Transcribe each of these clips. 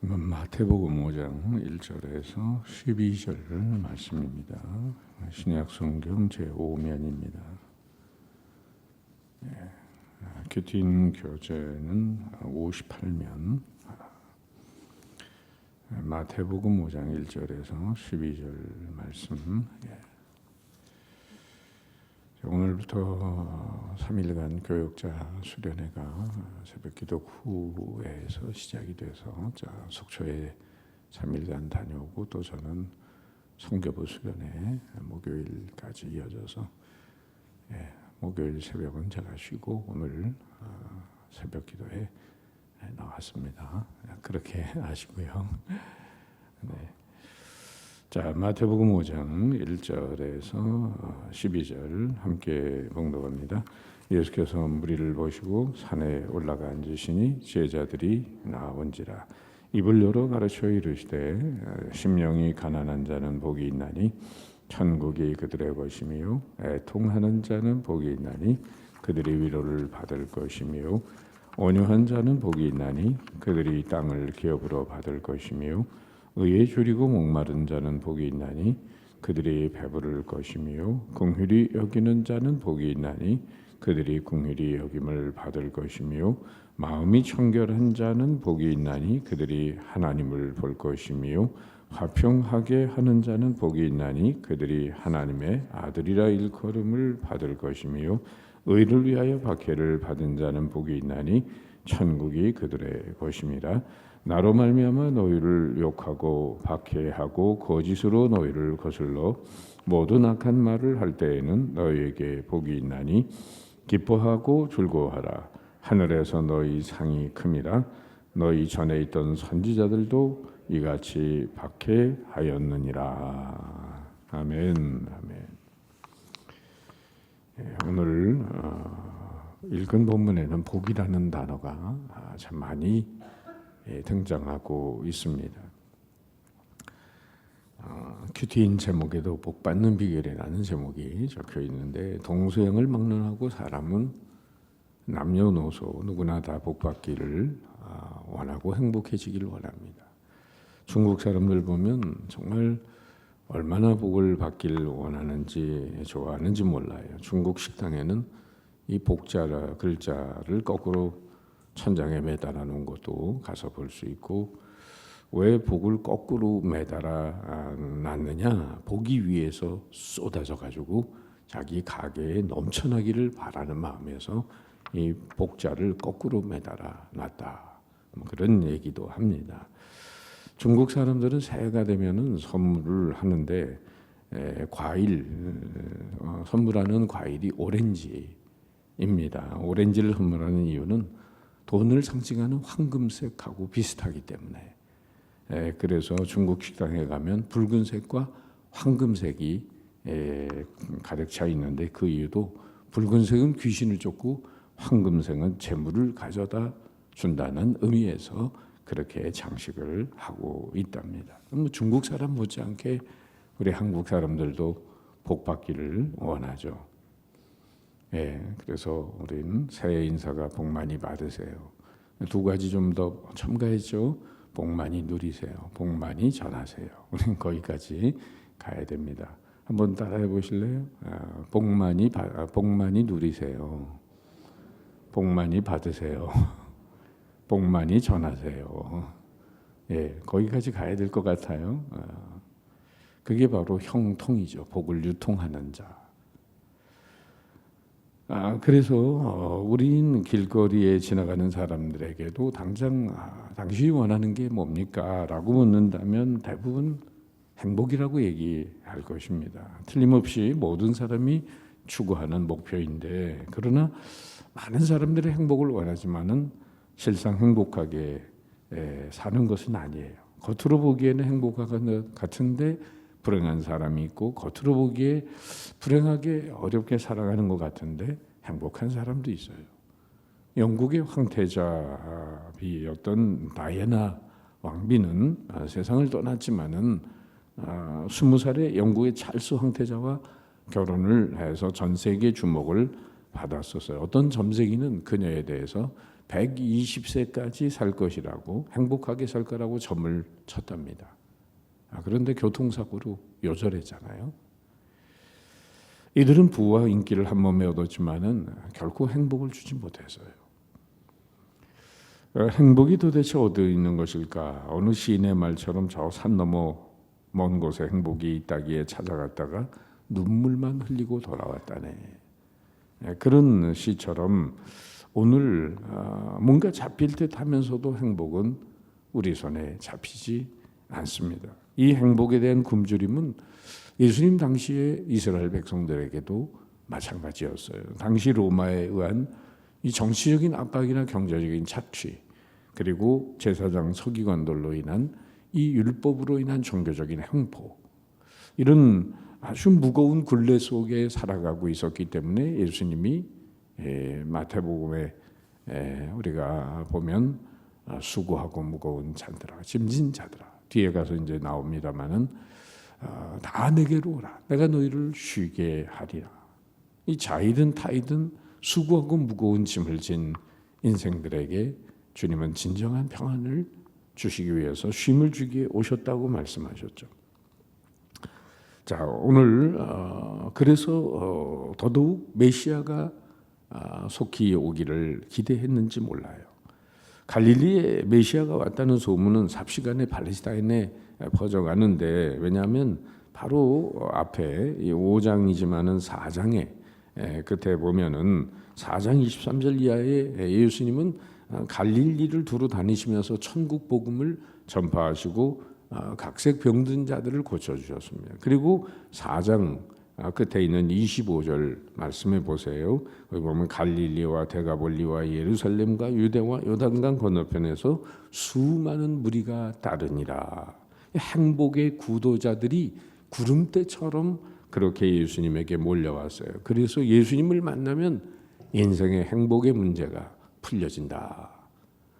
마태복음 5장 1절에서 12절 말씀입니다. 신약 성경 제5면입니다. 큐틴 교재는 58면, 마태복음 5장 1절에서 12절 말씀. 오늘부터 3일간 교역자 수련회가 새벽기도 후에서 시작이 돼서 속초에 3일간 다녀오고 또 저는 성교부 수련회 목요일까지 이어져서 목요일 새벽은 제가 쉬고 오늘 새벽기도에 나왔습니다. 그렇게 아시고요. 네. 자, 마태복음 5장 1절에서 12절 함께 봉독합니다. 예수께서 무리를 보시고 산에 올라가 앉으시니 제자들이 나온지라. 입을 열어 가르쳐 이르시되 심령이 가난한 자는 복이 있나니 천국이 그들의 것이며 애통하는 자는 복이 있나니 그들이 위로를 받을 것이며 온유한 자는 복이 있나니 그들이 땅을 기업으로 받을 것이며 의에 줄이고 목마른 자는 복이 있나니 그들이 배부를 것이며 긍휼히 여기는 자는 복이 있나니 그들이 긍휼히 여김을 받을 것이며 마음이 청결한 자는 복이 있나니 그들이 하나님을 볼 것이며 화평하게 하는 자는 복이 있나니 그들이 하나님의 아들이라 일컬음을 받을 것이며 의를 위하여 박해를 받은 자는 복이 있나니 천국이 그들의 것임이라. 나로 말미암아 너희를 욕하고 박해하고 거짓으로 너희를 거슬러 모든 악한 말을 할 때에는 너희에게 복이 있나니 기뻐하고 즐거워하라. 하늘에서 너희 상이 큼이라. 너희 전에 있던 선지자들도 이같이 박해하였느니라. 아멘. 아멘. 오늘 읽은 본문에는 복이라는 단어가 참 많이 등장하고 있습니다. 큐티인 제목에도 복받는 비결이라는 제목이 적혀 있는데 동서양을 막론하고 사람은 남녀노소 누구나 다 복받기를 원하고 행복해지기를 원합니다. 중국 사람들 보면 정말 얼마나 복을 받기를 원하는지 좋아하는지 몰라요. 중국 식당에는 이 복자 글자를 거꾸로 천장에 매달아 놓은 것도 가서 볼 수 있고, 왜 복을 거꾸로 매달아 놨느냐? 복이 위에서 쏟아져 가지고 자기 가게에 넘쳐나기를 바라는 마음에서 이 복자를 거꾸로 매달아 놨다. 그런 얘기도 합니다. 중국 사람들은 새해가 되면은 선물을 하는데 과일 선물하는 과일이 오렌지입니다. 오렌지를 선물하는 이유는 돈을 상징하는 황금색하고 비슷하기 때문에. 그래서 중국 식당에 가면 붉은색과 황금색이 가득 차 있는데 그 이유도 붉은색은 귀신을 쫓고 황금색은 재물을 가져다 준다는 의미에서 그렇게 장식을 하고 있답니다. 중국 사람 못지않게 우리 한국 사람들도 복 받기를 원하죠. 그래서 우리는 새해 인사가 복 많이 받으세요. 두 가지 좀 더 첨가했죠. 복 많이 누리세요. 복 많이 전하세요. 우리는 거기까지 가야 됩니다. 한번 따라해 보실래요? 복 많이 누리세요. 복 많이 받으세요. 복 많이 전하세요. 거기까지 가야 될 것 같아요. 그게 바로 형통이죠. 복을 유통하는 자. 그래서 우린 길거리에 지나가는 사람들에게도 당장 당신이 원하는 게 뭡니까? 라고 묻는다면 대부분 행복이라고 얘기할 것입니다. 틀림없이 모든 사람이 추구하는 목표인데, 그러나 많은 사람들이 행복을 원하지만은 실상 행복하게 사는 것은 아니에요. 겉으로 보기에는 행복한 것 같은데 불행한 사람이 있고, 겉으로 보기에 불행하게 어렵게 살아가는 것 같은데 행복한 사람도 있어요. 영국의 황태자비였던 다이애나 왕비는 세상을 떠났지만은 20살에 영국의 찰스 황태자와 결혼을 해서 전 세계 주목을 받았었어요. 어떤 점쟁이는 그녀에 대해서 120세까지 살 것이라고, 행복하게 살 거라고 점을 쳤답니다. 그런데 교통사고로 요절했잖아요. 이들은 부와 인기를 한 몸에 얻었지만은 결코 행복을 주지 못했어요. 행복이 도대체 어디 있는 것일까? 어느 시인의 말처럼 저 산 너머 먼 곳에 행복이 있다기에 찾아갔다가 눈물만 흘리고 돌아왔다네. 그런 시처럼 오늘 뭔가 잡힐 듯 하면서도 행복은 우리 손에 잡히지 않습니다. 이 행복에 대한 굶주림은 예수님 당시에 이스라엘 백성들에게도 마찬가지였어요. 당시 로마에 의한 이 정치적인 압박이나 경제적인 착취, 그리고 제사장 서기관들로 인한 이 율법으로 인한 종교적인 횡포, 이런 아주 무거운 굴레 속에 살아가고 있었기 때문에 예수님이 마태복음에 우리가 보면 수고하고 무거운 자들아, 짐진 자들아, 뒤에 가서 이제 나옵니다마는 다 내게로 오라, 내가 너희를 쉬게 하리라. 이 자이든 타이든 수고하고 무거운 짐을 진 인생들에게 주님은 진정한 평안을 주시기 위해서 쉼을 주기에 오셨다고 말씀하셨죠. 자, 오늘 그래서 더더욱 메시아가 속히 오기를 기대했는지 몰라요. 갈릴리에 메시아가 왔다는 소문은 삽시간에 팔레스타인에 퍼져가는데, 왜냐하면 바로 앞에 5장이지만은 4장에 끝에 보면은 4장 23절 이하에 예수님은 갈릴리를 두루 다니시면서 천국 복음을 전파하시고 각색 병든 자들을 고쳐주셨습니다. 그리고 4장 끝에 있는 25절 말씀해 보세요. 거기 보면 갈릴리와 데가볼리와 예루살렘과 유대와 요단강 건너편에서 수많은 무리가 따르니라. 행복의 구도자들이 구름대처럼 그렇게 예수님에게 몰려왔어요. 그래서 예수님을 만나면 인생의 행복의 문제가 풀려진다,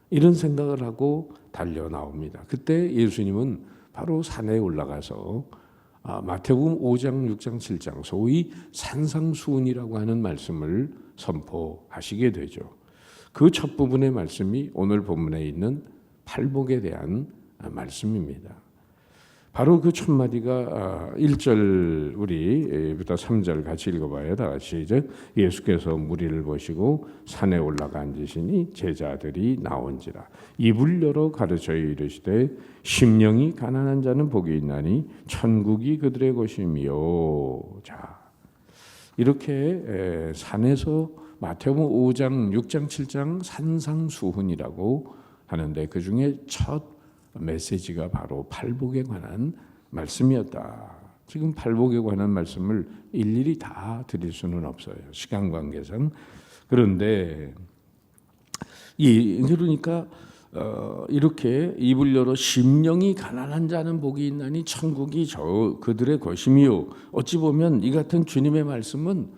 이런 생각을 하고 달려 나옵니다. 그때 예수님은 바로 산에 올라가서 마태복음 5장, 6장, 7장 소위 산상수훈이라고 하는 말씀을 선포하시게 되죠. 그 첫 부분의 말씀이 오늘 본문에 있는 팔복에 대한 말씀입니다. 바로 그 첫 마디가 1절 우리부터 3절 같이 읽어봐요. 다 같이 이제 예수께서 무리를 보시고 산에 올라가 앉으시니 제자들이 나온지라. 입을 열어 가르쳐 이르시되 심령이 가난한 자는 복이 있나니 천국이 그들의 것이며. 자, 이렇게 산에서 마태복음 5장, 6장, 7장 산상수훈이라고 하는데 그 중에 첫 메시지가 바로 팔복에 관한 말씀이었다. 지금 팔복에 관한 말씀을 일일이 다 드릴 수는 없어요, 시간 관계상. 그런데 그러니까 이렇게 입을 열어 심령이 가난한 자는 복이 있나니 천국이 그들의 것이며. 어찌 보면 이 같은 주님의 말씀은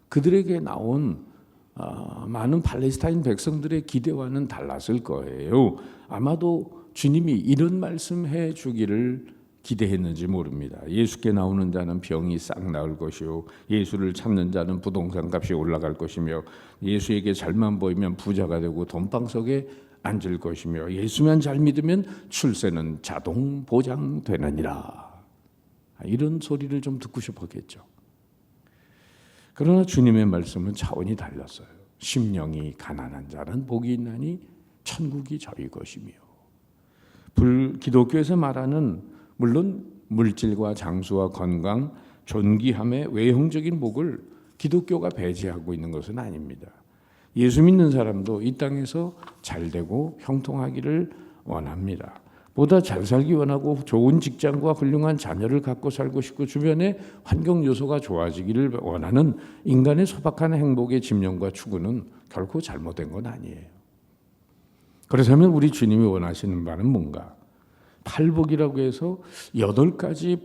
그들에게 나온 많은 팔레스타인 백성들의 기대와는 달랐을 거예요. 아마도 주님이 이런 말씀해 주기를 기대했는지 모릅니다. 예수께 나오는 자는 병이 싹 나을 것이요, 예수를 찾는 자는 부동산 값이 올라갈 것이며, 예수에게 잘만 보이면 부자가 되고 돈방석에 앉을 것이며, 예수만 잘 믿으면 출세는 자동 보장되느니라. 이런 소리를 좀 듣고 싶었겠죠. 그러나 주님의 말씀은 차원이 달랐어요. 심령이 가난한 자는 복이 있나니 천국이 저희 것이며. 기독교에서 말하는 물론 물질과 장수와 건강, 존귀함의 외형적인 복을 기독교가 배제하고 있는 것은 아닙니다. 예수 믿는 사람도 이 땅에서 잘되고 형통하기를 원합니다. 보다 잘 살기 원하고 좋은 직장과 훌륭한 자녀를 갖고 살고 싶고 주변의 환경 요소가 좋아지기를 원하는 인간의 소박한 행복의 집념과 추구는 결코 잘못된 건 아니에요. 그렇다면 우리 주님이 원하시는 바는 뭔가? 팔복이라고 해서 8가지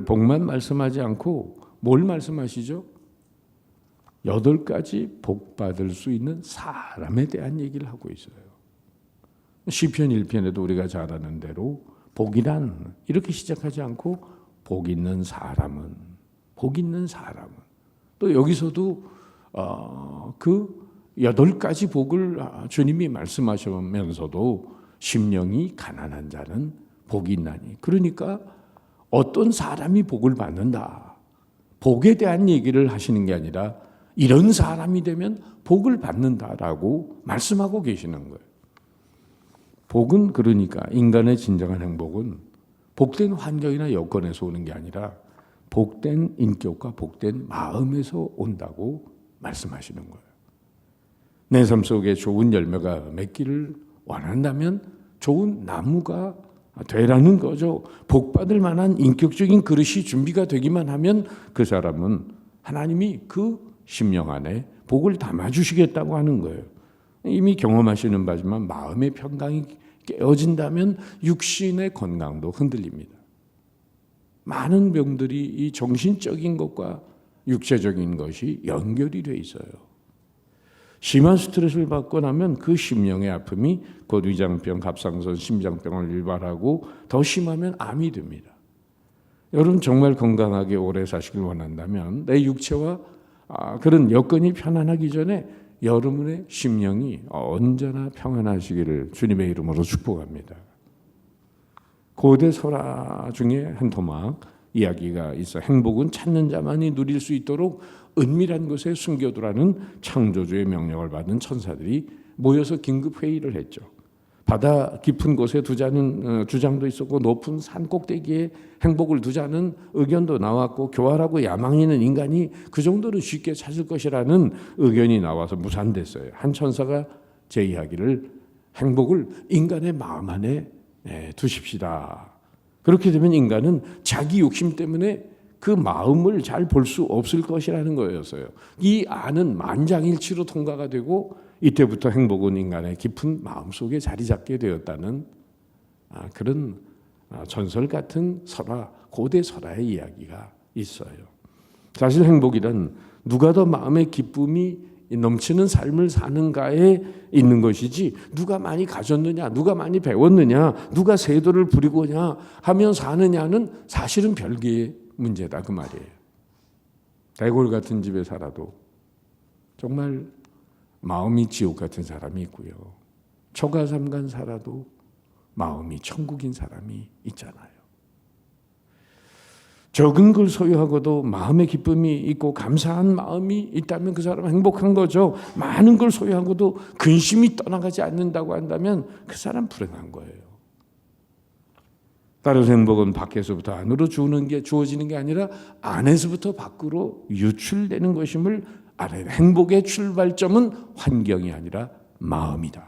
복만 말씀하지 않고 뭘 말씀하시죠? 8가지 복 받을 수 있는 사람에 대한 얘기를 하고 있어요. 시편 1편에도 우리가 잘 아는 대로 복이란 이렇게 시작하지 않고 복 있는 사람은, 복 있는 사람은, 또 여기서도 그 8가지 복을 주님이 말씀하시면서도 심령이 가난한 자는 복이 있나니, 그러니까 어떤 사람이 복을 받는다, 복에 대한 얘기를 하시는 게 아니라 이런 사람이 되면 복을 받는다라고 말씀하고 계시는 거예요. 복은 그러니까 인간의 진정한 행복은 복된 환경이나 여건에서 오는 게 아니라 복된 인격과 복된 마음에서 온다고 말씀하시는 거예요. 내 삶 속에 좋은 열매가 맺기를 원한다면 좋은 나무가 되라는 거죠. 복받을 만한 인격적인 그릇이 준비가 되기만 하면 그 사람은 하나님이 그 심령 안에 복을 담아주시겠다고 하는 거예요. 이미 경험하시는 바지만 마음의 평강이 깨어진다면 육신의 건강도 흔들립니다. 많은 병들이 이 정신적인 것과 육체적인 것이 연결이 돼 있어요. 심한 스트레스를 받고 나면 그 심령의 아픔이 곧 위장병, 갑상선, 심장병을 유발하고 더 심하면 암이 됩니다. 여러분 정말 건강하게 오래 사시길 원한다면 내 육체와 그런 여건이 편안하기 전에 여러분의 심령이 언제나 평안하시기를 주님의 이름으로 축복합니다. 고대 설화 중에 한 토막 이야기가 있어 행복은 찾는 자만이 누릴 수 있도록 은밀한 곳에 숨겨두라는 창조주의 명령을 받은 천사들이 모여서 긴급 회의를 했죠. 바다 깊은 곳에 두자는 주장도 있었고 높은 산 꼭대기에 행복을 두자는 의견도 나왔고 교활하고 야망 있는 인간이 그 정도로 쉽게 찾을 것이라는 의견이 나와서 무산됐어요. 한 천사가 제 이야기를 행복을 인간의 마음 안에 두십시다. 그렇게 되면 인간은 자기 욕심 때문에 그 마음을 잘 볼 수 없을 것이라는 거였어요. 이 안은 만장일치로 통과가 되고 이때부터 행복은 인간의 깊은 마음속에 자리 잡게 되었다는 그런 전설 같은 설화, 고대 설화의 이야기가 있어요. 사실 행복이란 누가 더 마음의 기쁨이 넘치는 삶을 사는가에 있는 것이지 누가 많이 가졌느냐, 누가 많이 배웠느냐, 누가 세도를 부리고냐 하면 사느냐는 사실은 별개의 문제다 그 말이에요. 대골 같은 집에 살아도 정말 마음이 지옥 같은 사람이 있고요. 초가삼간 살아도 마음이 천국인 사람이 있잖아요. 적은 걸 소유하고도 마음의 기쁨이 있고 감사한 마음이 있다면 그 사람은 행복한 거죠. 많은 걸 소유하고도 근심이 떠나가지 않는다고 한다면 그 사람 불행한 거예요. 따라서 행복은 밖에서부터 안으로 주어지는 게 아니라 안에서부터 밖으로 유출되는 것임을 알아야 돼. 행복의 출발점은 환경이 아니라 마음이다.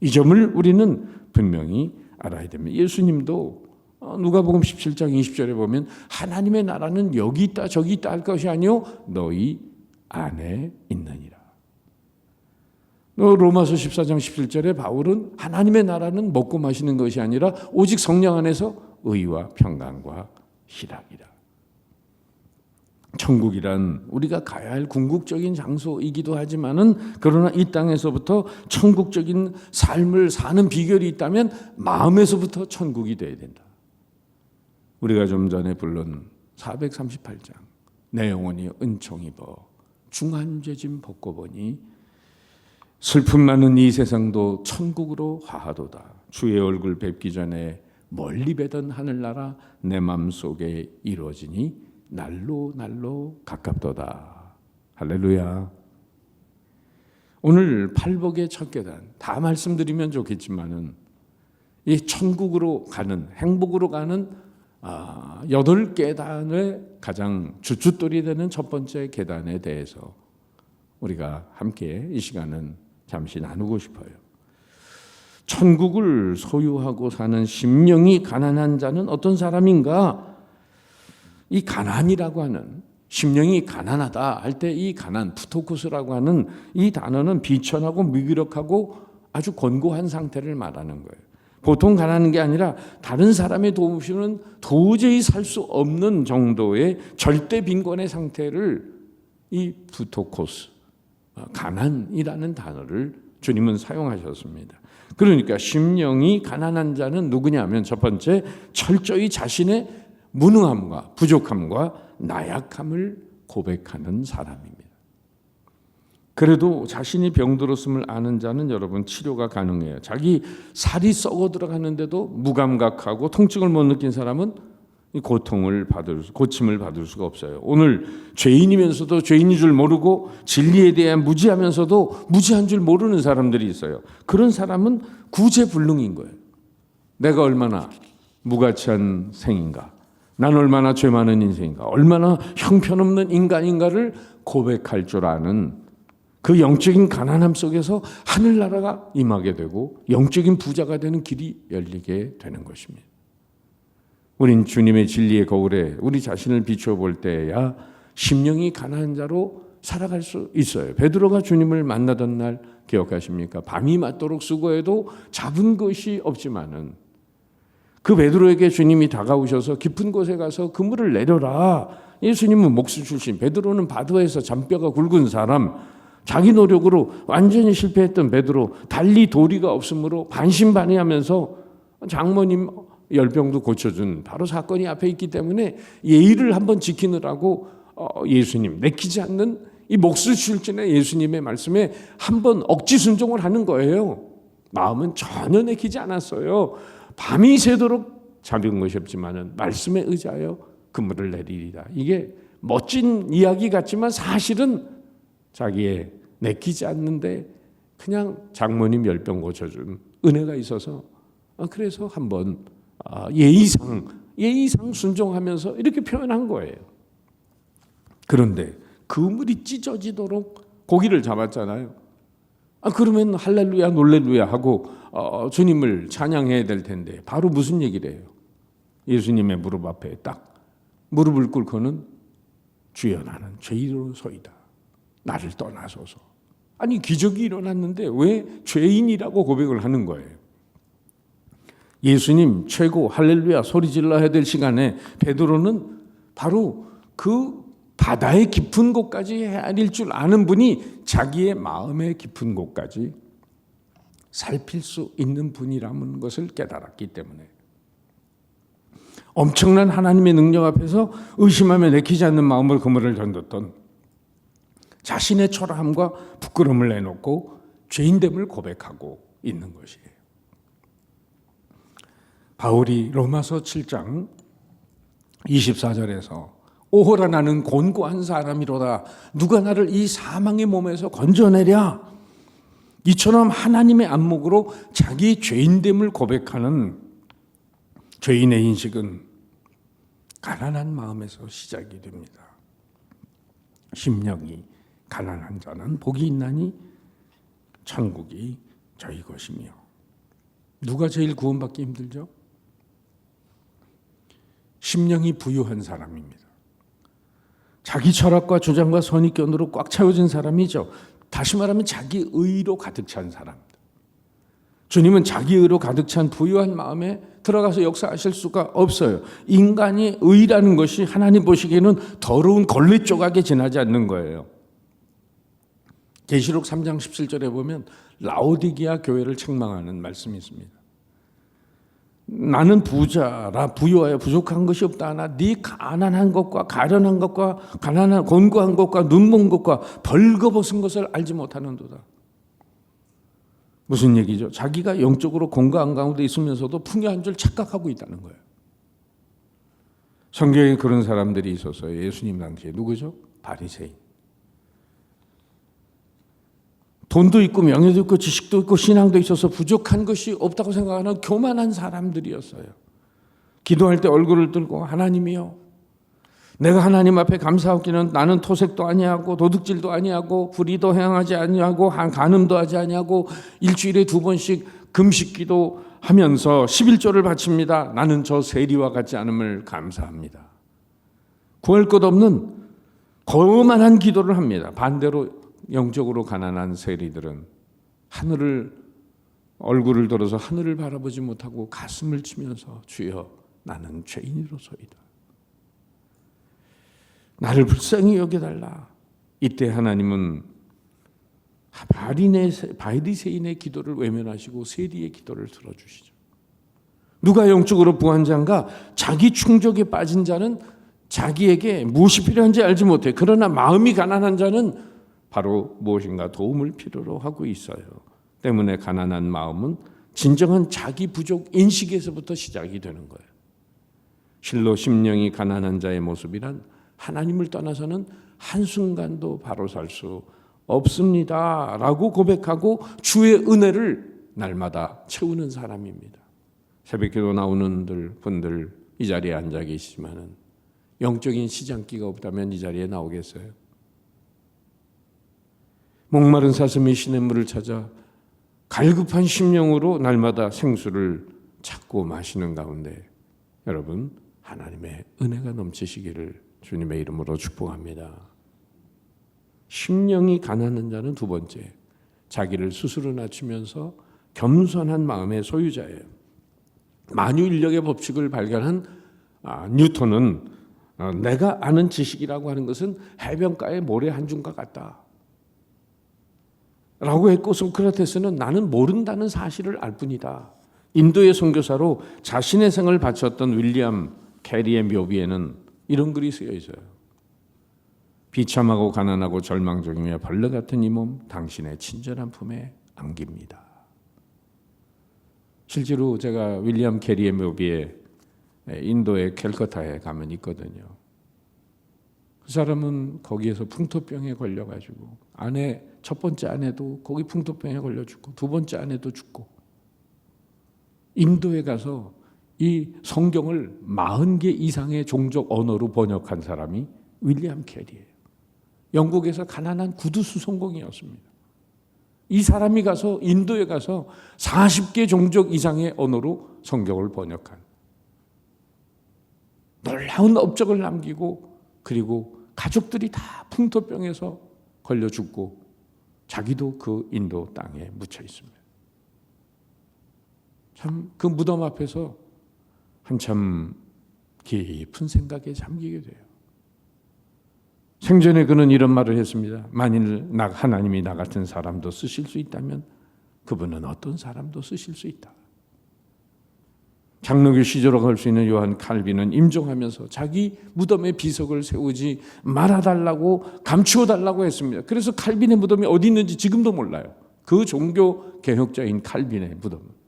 이 점을 우리는 분명히 알아야 됩니다. 예수님도 누가복음 17장 20절에 보면 하나님의 나라는 여기 있다 저기 있다 할 것이 아니요 너희 안에 있느니라. 로마서 14장 17절에 바울은 하나님의 나라는 먹고 마시는 것이 아니라 오직 성령 안에서 의와 평강과 희락이라. 천국이란 우리가 가야 할 궁극적인 장소이기도 하지만은 그러나 이 땅에서부터 천국적인 삶을 사는 비결이 있다면 마음에서부터 천국이 돼야 된다. 우리가 좀 전에 부른 438장 내 영혼이 은총 입어 중한죄짐 벗고 보니 슬픔 많은 이 세상도 천국으로 화하도다. 주의 얼굴 뵙기 전에 멀리 뵈던 하늘나라 내 마음속에 이루어지니 날로 날로 가깝도다. 할렐루야. 오늘 팔복의 첫 계단 다 말씀드리면 좋겠지만은 이 천국으로 가는 행복으로 가는 8계단의 가장 주춧돌이 되는 첫 번째 계단에 대해서 우리가 함께 이 시간은 잠시 나누고 싶어요. 천국을 소유하고 사는 심령이 가난한 자는 어떤 사람인가? 이 가난이라고 하는 심령이 가난하다 할 때 이 가난, 푸토쿠스라고 하는 이 단어는 비천하고 무기력하고 아주 곤고한 상태를 말하는 거예요. 보통 가난한 게 아니라 다른 사람의 도움 없이는 도저히 살 수 없는 정도의 절대 빈곤의 상태를 이 푸토코스, 가난이라는 단어를 주님은 사용하셨습니다. 그러니까 심령이 가난한 자는 누구냐면 첫 번째 철저히 자신의 무능함과 부족함과 나약함을 고백하는 사람입니다. 그래도 자신이 병들었음을 아는 자는 여러분 치료가 가능해요. 자기 살이 썩어 들어갔는데도 무감각하고 통증을 못 느낀 사람은 고침을 받을 수가 없어요. 오늘 죄인이면서도 죄인인 줄 모르고 진리에 대한 무지하면서도 무지한 줄 모르는 사람들이 있어요. 그런 사람은 구제불능인 거예요. 내가 얼마나 무가치한 생인가, 난 얼마나 죄 많은 인생인가, 얼마나 형편없는 인간인가를 고백할 줄 아는 그 영적인 가난함 속에서 하늘나라가 임하게 되고 영적인 부자가 되는 길이 열리게 되는 것입니다. 우린 주님의 진리의 거울에 우리 자신을 비추어 볼 때야 심령이 가난한 자로 살아갈 수 있어요. 베드로가 주님을 만나던 날 기억하십니까? 밤이 맞도록 수고해도 잡은 것이 없지만은 그 베드로에게 주님이 다가오셔서 깊은 곳에 가서 그물을 내려라. 예수님은 목수 출신, 베드로는 바다에서 잔뼈가 굵은 사람, 자기 노력으로 완전히 실패했던 베드로, 달리 도리가 없으므로 반신반의하면서 장모님 열병도 고쳐준 바로 사건이 앞에 있기 때문에 예의를 한번 지키느라고 예수님 내키지 않는 이 목수 출신의 예수님의 말씀에 한번 억지 순종을 하는 거예요. 마음은 전혀 내키지 않았어요. 밤이 새도록 잡은 것이 없지만은 말씀에 의지하여 그물을 내리리라. 이게 멋진 이야기 같지만 사실은 자기의 내키지 않는데 그냥 장모님 열병 고쳐준 은혜가 있어서 그래서 한번 예의상 순종하면서 이렇게 표현한 거예요. 그런데 그물이 찢어지도록 고기를 잡았잖아요. 그러면 할렐루야 놀렐루야 하고 주님을 찬양해야 될 텐데 바로 무슨 얘기를 해요? 예수님의 무릎 앞에 딱 무릎을 꿇고는 주여 나는 죄인으로서이다. 나를 떠나소서. 아니 기적이 일어났는데 왜 죄인이라고 고백을 하는 거예요? 예수님 최고 할렐루야 소리 질러야 될 시간에 베드로는 바로 그 바다의 깊은 곳까지 헤아릴 줄 아는 분이 자기의 마음의 깊은 곳까지 살필 수 있는 분이라는 것을 깨달았기 때문에 엄청난 하나님의 능력 앞에서 의심하며 내키지 않는 마음으로 그물을 던졌던 자신의 초라함과 부끄러움을 내놓고 죄인됨을 고백하고 있는 것이에요. 바울이 로마서 7장 24절에서 오호라 나는 곤고한 사람이로다. 누가 나를 이 사망의 몸에서 건져내랴. 이처럼 하나님의 안목으로 자기 죄인됨을 고백하는 죄인의 인식은 가난한 마음에서 시작이 됩니다. 심령이 가난한 자는 복이 있나니 천국이 저희 것이며. 누가 제일 구원받기 힘들죠? 심령이 부유한 사람입니다. 자기 철학과 주장과 선입견으로 꽉 채워진 사람이죠. 다시 말하면 자기 의로 가득 찬 사람입니다. 주님은 자기 의로 가득 찬 부유한 마음에 들어가서 역사하실 수가 없어요. 인간이 의라는 것이 하나님 보시기에는 더러운 걸레 조각에 지나지 않는 거예요. 계시록 3장 17절에 보면 라오디게아 교회를 책망하는 말씀이 있습니다. 나는 부자라 부유하여 부족한 것이 없다 하나 네 가난한 것과 가련한 것과 가난한 곤고한 것과 눈먼 것과 벌거벗은 것을 알지 못하는도다. 무슨 얘기죠? 자기가 영적으로 건강한 가운데 있으면서도 풍요한 줄 착각하고 있다는 거예요. 성경에 그런 사람들이 있었어요. 예수님 당시에. 누구죠? 바리새인. 돈도 있고 명예도 있고 지식도 있고 신앙도 있어서 부족한 것이 없다고 생각하는 교만한 사람들이었어요. 기도할 때 얼굴을 들고 하나님이요, 내가 하나님 앞에 감사하기는 나는 토색도 아니하고 도둑질도 아니하고 불의도 행하지 아니하고 간음도 하지 아니하고 일주일에 2번씩 금식기도 하면서 11조를 바칩니다. 나는 저 세리와 같지 않음을 감사합니다. 구할 것 없는 거만한 기도를 합니다. 반대로 영적으로 가난한 세리들은 얼굴을 들어서 하늘을 바라보지 못하고 가슴을 치면서 주여 나는 죄인으로서이다. 나를 불쌍히 여겨달라. 이때 하나님은 바리새인의 기도를 외면하시고 세리의 기도를 들어주시죠. 누가 영적으로 부한 자인가? 자기 충족에 빠진 자는 자기에게 무엇이 필요한지 알지 못해. 그러나 마음이 가난한 자는 바로 무엇인가 도움을 필요로 하고 있어요. 때문에 가난한 마음은 진정한 자기 부족 인식에서부터 시작이 되는 거예요. 실로 심령이 가난한 자의 모습이란 하나님을 떠나서는 한순간도 바로 살 수 없습니다 라고 고백하고 주의 은혜를 날마다 채우는 사람입니다. 새벽기도 나오는 분들 이 자리에 앉아 계시지만은 영적인 시장기가 없다면 이 자리에 나오겠어요? 목마른 사슴이 시냇물을 찾아 갈급한 심령으로 날마다 생수를 찾고 마시는 가운데 여러분 하나님의 은혜가 넘치시기를 주님의 이름으로 축복합니다. 심령이 가난한 자는 두 번째, 자기를 스스로 낮추면서 겸손한 마음의 소유자예요. 만유인력의 법칙을 발견한 뉴턴은 내가 아는 지식이라고 하는 것은 해변가의 모래 한 줌과 같다 라고 했고, 소크라테스는 나는 모른다는 사실을 알 뿐이다. 인도의 선교사로 자신의 생을 바쳤던 윌리엄 캐리의 묘비에는 이런 글이 쓰여 있어요. 비참하고 가난하고 절망 중이며 벌레 같은 이 몸 당신의 친절한 품에 안깁니다. 실제로 제가 윌리엄 캐리의 묘비에 인도의 캘커타에 가면 있거든요. 그 사람은 거기에서 풍토병에 걸려가지고 첫 번째 아내도 거기 풍토병에 걸려 죽고 두 번째 아내도 죽고, 인도에 가서 이 성경을 40개 이상의 종족 언어로 번역한 사람이 윌리엄 캐리예요. 영국에서 가난한 구두 수송공이었습니다. 이 사람이 가서 인도에 가서 40개 종족 이상의 언어로 성경을 번역한 놀라운 업적을 남기고, 그리고 가족들이 다 풍토병에서 걸려 죽고 자기도 그 인도 땅에 묻혀 있습니다. 참 그 무덤 앞에서 한참 깊은 생각에 잠기게 돼요. 생전에 그는 이런 말을 했습니다. 만일 하나님이 나 같은 사람도 쓰실 수 있다면 그분은 어떤 사람도 쓰실 수 있다. 장로교 시조라고 할 수 있는 요한 칼빈은 임종하면서 자기 무덤에 비석을 세우지 말아달라고 감추어달라고 했습니다. 그래서 칼빈의 무덤이 어디 있는지 지금도 몰라요. 그 종교 개혁자인 칼빈의 무덤은.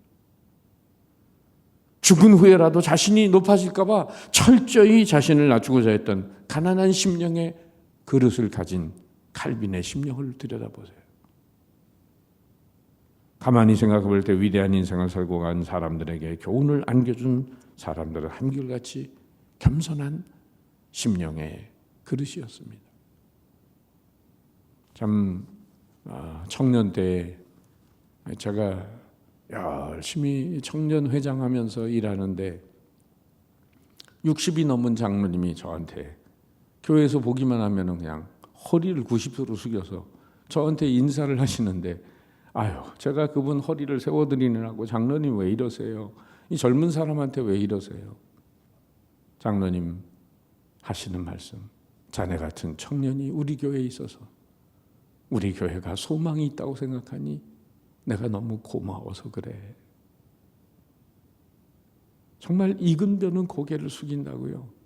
죽은 후에라도 자신이 높아질까 봐 철저히 자신을 낮추고자 했던 가난한 심령의 그릇을 가진 칼빈의 심령을 들여다보세요. 가만히 생각해 볼 때 위대한 인생을 살고 간 사람들에게 교훈을 안겨준 사람들은 한결같이 겸손한 심령의 그릇이었습니다. 참 청년 때 제가 열심히 청년 회장하면서 일하는데 60이 넘은 장로님이 저한테 교회에서 보기만 하면 그냥 허리를 90도로 숙여서 저한테 인사를 하시는데, 제가 그분 허리를 세워드리느라고 장로님 왜 이러세요? 이 젊은 사람한테 왜 이러세요? 장로님 하시는 말씀, 자네 같은 청년이 우리 교회에 있어서 우리 교회가 소망이 있다고 생각하니 내가 너무 고마워서 그래. 정말 익은 벼는 고개를 숙인다고요.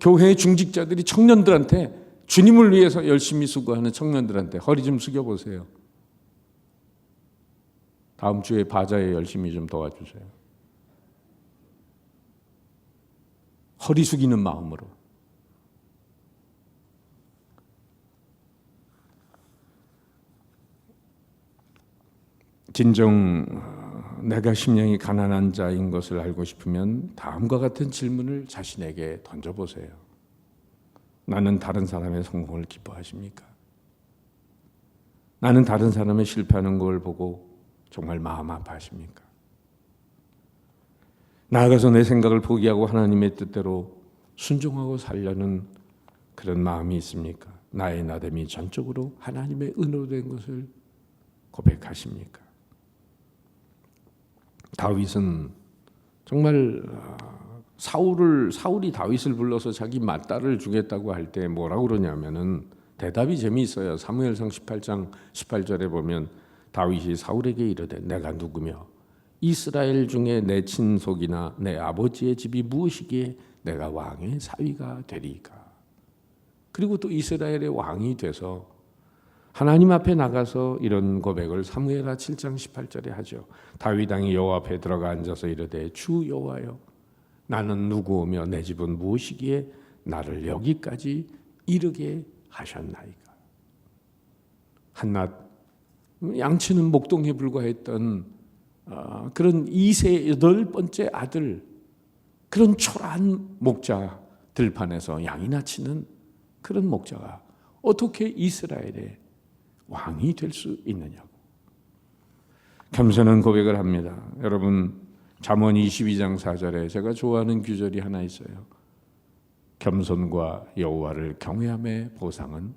교회의 중직자들이 청년들한테, 주님을 위해서 열심히 수고하는 청년들한테 허리 좀 숙여보세요. 다음 주에 바자에 열심히 좀 도와주세요. 허리 숙이는 마음으로. 진정 내가 심령이 가난한 자인 것을 알고 싶으면 다음과 같은 질문을 자신에게 던져보세요. 나는 다른 사람의 성공을 기뻐하십니까? 나는 다른 사람의 실패하는 걸 보고 정말 마음 아파하십니까? 나아가서 내 생각을 포기하고 하나님의 뜻대로 순종하고 살려는 그런 마음이 있습니까? 나의 나됨이 전적으로 하나님의 은혜로 된 것을 고백하십니까? 다윗은 정말 사울이 다윗을 불러서 자기 맏딸을 주겠다고 할 때 뭐라고 그러냐면은 대답이 재미있어요. 사무엘상 18장 18절에 보면 다윗이 사울에게 이르되 내가 누구며 이스라엘 중에 내 친속이나 내 아버지의 집이 무엇이기에 내가 왕의 사위가 되리까. 그리고 또 이스라엘의 왕이 돼서 하나님 앞에 나가서 이런 고백을 사무엘하 7장 18절에 하죠. 다윗 왕이 여호와 앞에 들어가 앉아서 이르되 주 여호와여 나는 누구오며 내 집은 무엇이기에 나를 여기까지 이르게 하셨나이까. 한낱 양치는 목동에 불과했던 그런 2세 8번째 아들, 그런 초라한 목자 들판에서 양이나 치는 그런 목자가 어떻게 이스라엘의 왕이 될 수 있느냐고 겸손한 고백을 합니다. 여러분, 잠언 22장 4절에 제가 좋아하는 규절이 하나 있어요. 겸손과 여호와를 경외함의 보상은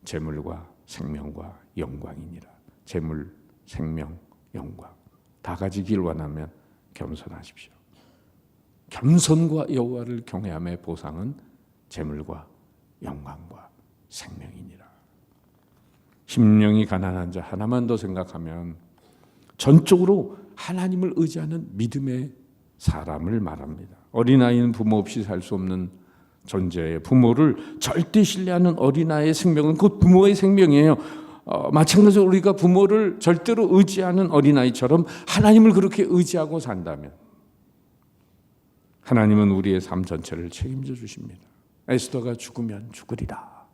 재물과 생명과 영광이니라. 재물, 생명, 영광 다 가지길 원하면 겸손하십시오. 겸손과 여호와를 경외함의 보상은 재물과 영광과 생명이니라. 심령이 가난한 자 하나만 더 생각하면 전적으로 하나님을 의지하는 믿음의 사람을 말합니다. 어린아이는 부모 없이 살 수 없는 존재예요. 부모를 절대 신뢰하는 어린아이의 생명은 곧 부모의 생명이에요. 마찬가지로 우리가 부모를 절대로 의지하는 어린아이처럼 하나님을 그렇게 의지하고 산다면 하나님은 우리의 삶 전체를 책임져 주십니다. 에스더가 죽으면 죽으리라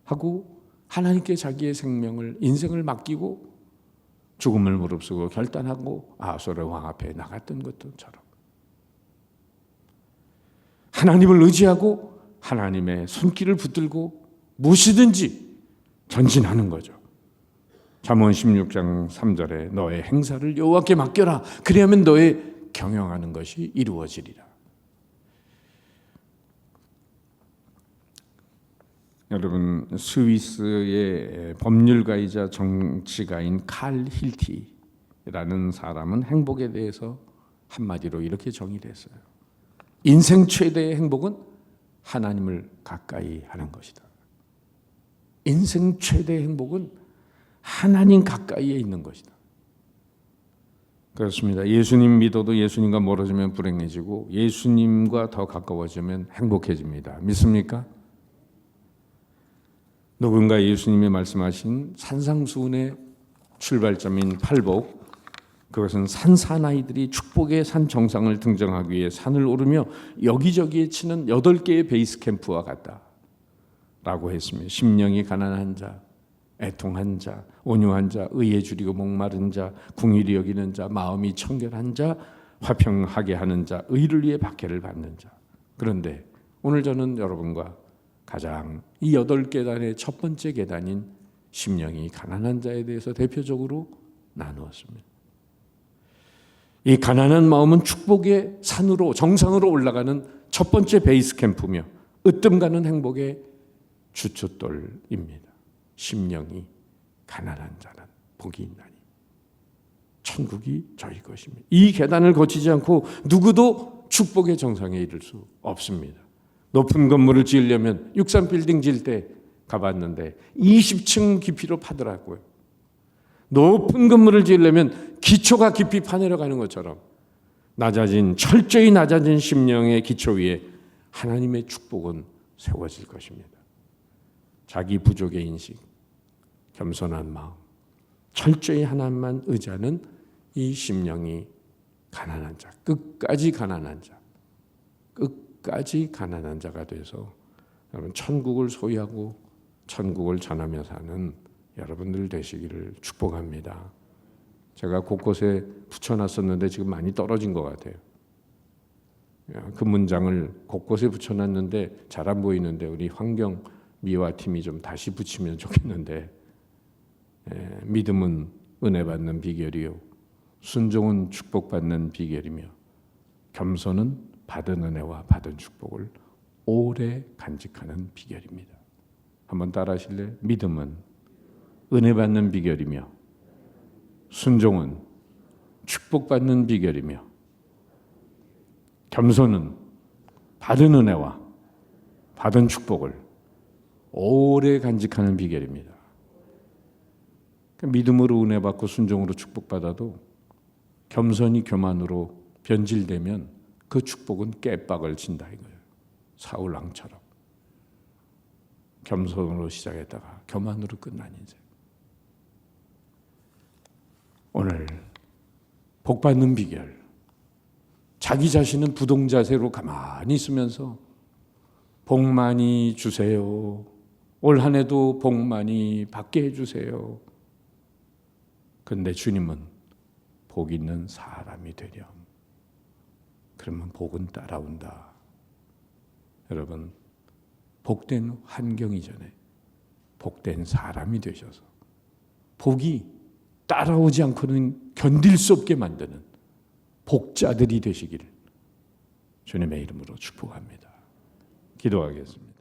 하고 하나님께 자기의 생명을, 인생을 맡기고 죽음을 무릅쓰고 결단하고 아하수에로 왕 앞에 나갔던 것처럼 하나님을 의지하고 하나님의 손길을 붙들고 무엇이든지 전진하는 거죠. 잠언 16장 3절에 너의 행사를 여호와께 맡겨라. 그리하면 너의 경영하는 것이 이루어지리라. 여러분, 스위스의 법률가이자 정치가인 칼 힐티라는 사람은 행복에 대해서 한마디로 이렇게 정의를 했어요. 인생 최대의 행복은 하나님을 가까이 하는 것이다. 인생 최대의 행복은 하나님 가까이에 있는 것이다. 그렇습니다. 예수님 믿어도 예수님과 멀어지면 불행해지고 예수님과 더 가까워지면 행복해집니다. 믿습니까? 누군가 예수님이 말씀하신 산상수훈의 출발점인 팔복, 그것은 산사나이들이 축복의 산 정상을 등정하기 위해 산을 오르며 여기저기에 치는 8개의 베이스 캠프와 같다라고 했습니다. 심령이 가난한 자, 애통한 자, 온유한 자, 의에 줄이고 목마른 자, 궁일이 여기는 자, 마음이 청결한 자, 화평하게 하는 자, 의를 위해 박해를 받는 자. 그런데 오늘 저는 여러분과 가장 이 8계단의 첫 번째 계단인 심령이 가난한 자에 대해서 대표적으로 나누었습니다. 이 가난한 마음은 축복의 산으로, 정상으로 올라가는 첫 번째 베이스 캠프며 으뜸 가는 행복의 주춧돌입니다. 심령이 가난한 자는 복이 있나니 천국이 저희 것입니다. 이 계단을 거치지 않고 누구도 축복의 정상에 이를 수 없습니다. 높은 건물을 지으려면 63빌딩 지을 때 가봤는데 20층 깊이로 파더라고요. 높은 건물을 지으려면 기초가 깊이 파내려가는 것처럼 철저히 낮아진 심령의 기초 위에 하나님의 축복은 세워질 것입니다. 자기 부족의 인식, 겸손한 마음, 철저히 하나님만 의지하는 이 심령이 가난한 자, 끝까지 가난한 자가 돼서 여러분 천국을 소유하고 천국을 전하며 사는 여러분들 되시기를 축복합니다. 제가 곳곳에 붙여놨었는데 지금 많이 떨어진 것 같아요. 그 문장을 곳곳에 붙여놨는데 잘 안 보이는데 우리 환경 미화 팀이 좀 다시 붙이면 좋겠는데, 믿음은 은혜 받는 비결이요, 순종은 축복받는 비결이며, 겸손은 받은 은혜와 받은 축복을 오래 간직하는 비결입니다. 한번 따라 하실래요? 믿음은 은혜 받는 비결이며, 순종은 축복받는 비결이며, 겸손은 받은 은혜와 받은 축복을 오래 간직하는 비결입니다. 믿음으로 은혜 받고 순종으로 축복받아도 겸손이 교만으로 변질되면 그 축복은 깨박을 친다 이거예요. 사울 왕처럼. 겸손으로 시작했다가 교만으로 끝난 인생. 오늘 복 받는 비결, 자기 자신은 부동 자세로 가만히 있으면서 복 많이 주세요. 올 한 해도 복 많이 받게 해주세요. 그런데 주님은 복 있는 사람이 되렴. 그러면 복은 따라온다. 여러분, 복된 환경 이전에 복된 사람이 되셔서 복이 따라오지 않고는 견딜 수 없게 만드는 복자들이 되시기를 주님의 이름으로 축복합니다. 기도하겠습니다.